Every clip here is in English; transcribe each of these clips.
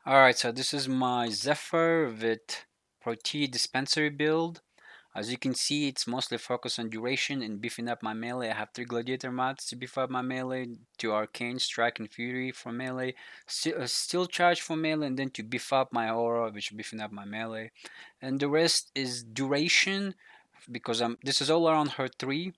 Alright, so this is my Zephyr with Protea Dispensary build. As you can see, it's mostly focused on duration and beefing up my melee. I have 3 Gladiator mods to beef up my melee, 2 Arcane, Strike, and Fury for melee, Steel Charge for melee, and then to beef up my Aura, which beefing up my melee. And the rest is duration, because this is all around her 3.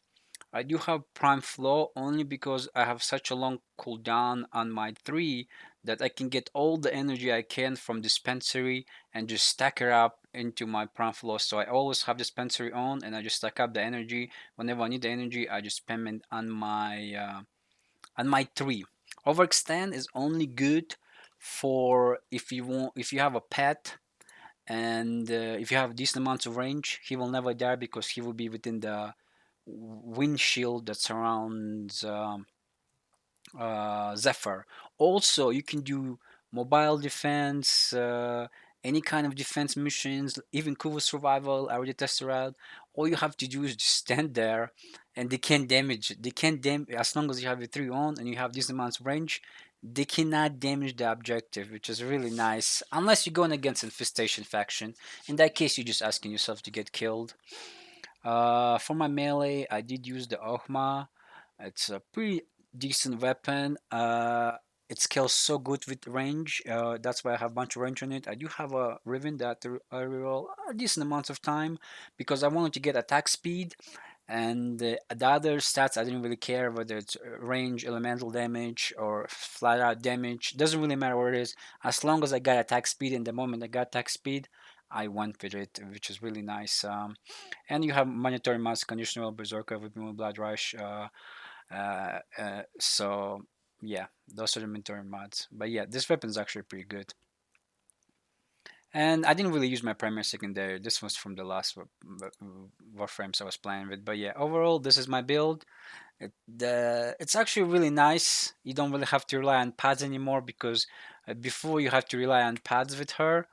I do have Prime Flow only because I have such a long cooldown on my 3 that I can get all the energy I can from Dispensary and just stack it up into my Prime Flow. So I always have Dispensary on and I just stack up the energy. Whenever I need the energy, I just spam it on my 3. Overextend is only good for if you have a pet and if you have decent amounts of range, he will never die because he will be within the windshield that surrounds Zephyr. Also, you can do mobile defense, any kind of defense missions, even cover survival. I already tested out. All you have to do is just stand there, and they can't damage. They can't damage as long as you have your 3 on and you have these amounts of range. They cannot damage the objective, which is really nice. Unless you're going against Infestation faction. In that case, you're just asking yourself to get killed. For my melee, I did use the Ohma. It's a pretty decent weapon. It scales so good with range. That's why I have a bunch of range on it. I do have a Riven that I reroll a decent amount of time because I wanted to get attack speed. And the other stats, I didn't really care whether it's range, elemental damage, or flat out damage. Doesn't really matter what it is. As long as I got attack speed, and the moment I got attack speed, I went with it, which is really nice. And you have mandatory mass conditional berserker with blood rush. So yeah, those are the mandatory mods. But yeah, this weapon is actually pretty good. And I didn't really use my primary secondary. This was from the last Warframes I was playing with. But yeah, overall, this is my build. It's actually really nice. You don't really have to rely on pads anymore because before you have to rely on pads with her.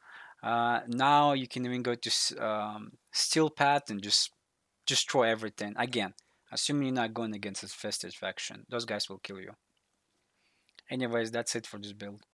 Now you can even go to steel pad and just destroy everything. Again, assuming you're not going against a festive faction. Those guys will kill you. Anyways, that's it for this build.